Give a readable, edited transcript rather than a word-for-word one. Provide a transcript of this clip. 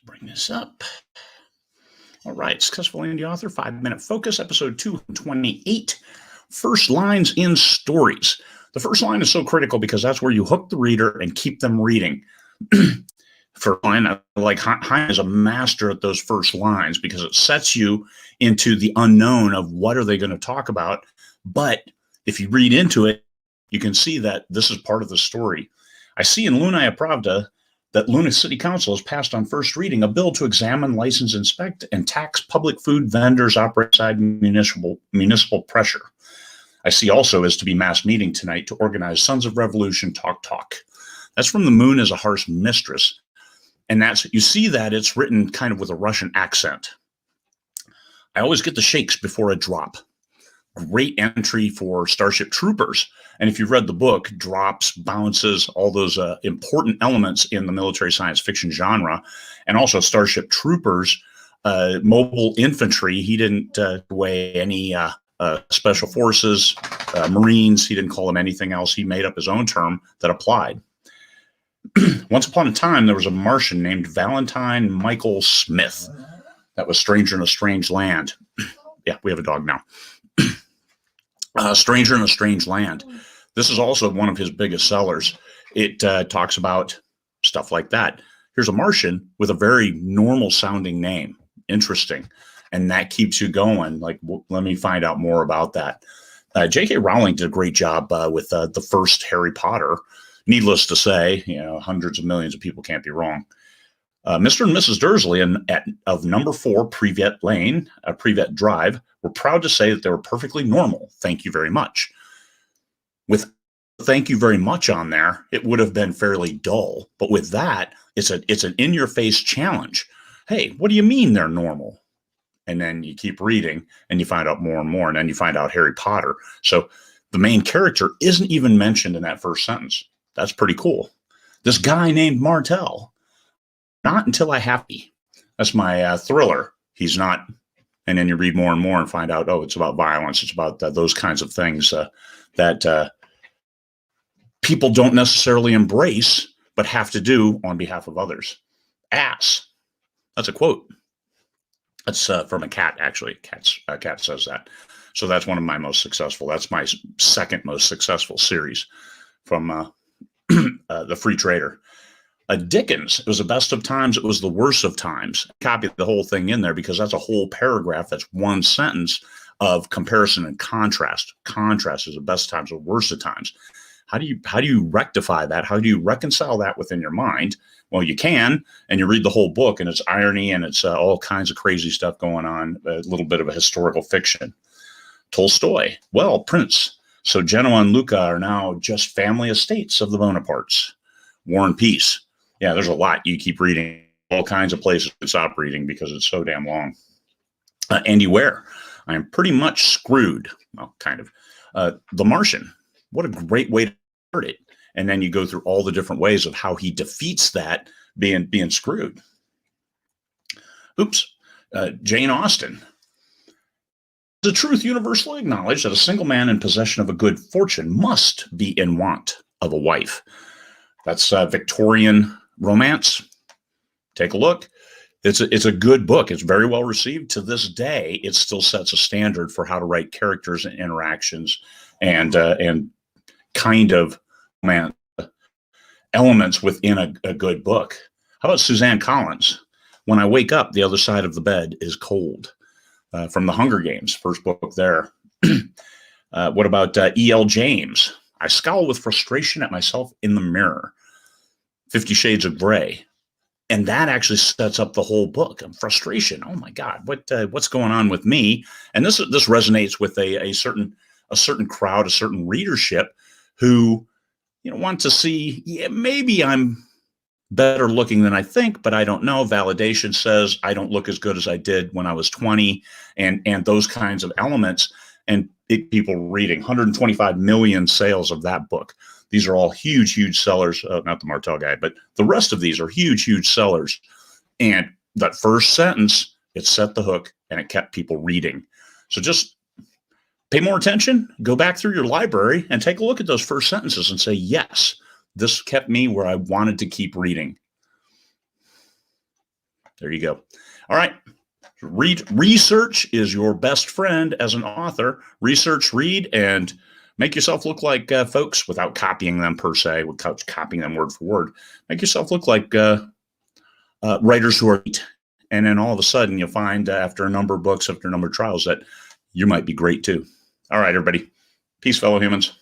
Bring this up. All right, Successful Indie Author, 5-Minute Focus, episode 228, First Lines in Stories. The first line is so critical because that's where you hook the reader and keep them reading. For line, like Heinlein is a master at those first lines because it sets you into the unknown of what are they going to talk about. But if you read into it, you can see that this is part of the story. I see in Lunae Pravda that Luna City Council has passed on first reading a bill to examine, license, inspect, and tax public food vendors outside municipal pressure. I see also is to be mass meeting tonight to organize Sons of Revolution Talk. That's from The Moon is a Harsh Mistress. And you see that it's written kind of with a Russian accent. I always get the shakes before a drop. Great entry for Starship Troopers. And if you've read the book, drops, bounces, all those important elements in the military science fiction genre. And also Starship Troopers, mobile infantry. He didn't weigh any special forces, Marines. He didn't call them anything else. He made up his own term that applied. Once upon a time, there was a Martian named Valentine Michael Smith. That was Stranger in a Strange Land. Yeah, we have a dog now. Stranger in a Strange Land. This is also one of his biggest sellers. It talks about stuff like that. Here's a Martian with a very normal sounding name. Interesting. And that keeps you going. Like, let me find out more about that. J.K. Rowling did a great job with the first Harry Potter. Needless to say, hundreds of millions of people can't be wrong. Mr. and Mrs. Dursley of number 4 Privet Drive were proud to say that they were perfectly normal. Thank you very much. With thank you very much on there, it would have been fairly dull. But with that, it's an in-your-face challenge. Hey, what do you mean they're normal? And then you keep reading and you find out more and more. And then you find out Harry Potter. So the main character isn't even mentioned in that first sentence. That's pretty cool. This guy named Martelle. Not until I happy. That's my thriller. He's not. And then you read more and more and find out, it's about violence. It's about those kinds of things that people don't necessarily embrace, but have to do on behalf of others. Ass. That's a quote. That's from a cat, actually. A cat says that. So that's one of my most successful. That's my second most successful series from The Free Trader. Dickens, it was the best of times, it was the worst of times. Copy the whole thing in there because that's a whole paragraph. That's one sentence of comparison and contrast. Contrast is the best times, the worst of times. How do you rectify that? How do you reconcile that within your mind? Well, you can, and you read the whole book, and it's irony, and it's all kinds of crazy stuff going on, a little bit of a historical fiction. Tolstoy, well, Prince. So Genoa and Lucca are now just family estates of the Buonapartes. War and Peace. Yeah, there's a lot. You keep reading all kinds of places to stop reading because it's so damn long. Andy Weir, I am pretty much screwed. Well, kind of. The Martian, what a great way to start it. And then you go through all the different ways of how he defeats that being screwed. Oops. Jane Austen. The truth universally acknowledged that a single man in possession of a good fortune must be in want of a wife. That's Victorian romance. Take a look. It's a good book. It's very well received. To this day, it still sets a standard for how to write characters and interactions and kind of elements within a good book. How about Suzanne Collins? When I wake up, the other side of the bed is cold. From The Hunger Games, first book there. What about E.L. James? I scowl with frustration at myself in the mirror. 50 Shades of Grey. And that actually sets up the whole book. Frustration. Oh my God, what's going on with me? And this resonates with a certain crowd, a certain readership who want to see, maybe I'm better looking than I think, but I don't know. Validation says I don't look as good as I did when I was 20, and those kinds of elements. And people reading 125 million sales of that book. These are all huge, huge sellers. Not the Martelle guy, but the rest of these are huge, huge sellers. And that first sentence, it set the hook and it kept people reading. So just pay more attention, go back through your library and take a look at those first sentences and say, yes, this kept me where I wanted to keep reading. There you go. All right. Research is your best friend as an author. Research, read, and make yourself look like folks without copying them per se, without copying them word for word. Make yourself look like writers who are, and then all of a sudden you'll find after a number of books, after a number of trials, that you might be great too. All right, everybody. Peace, fellow humans.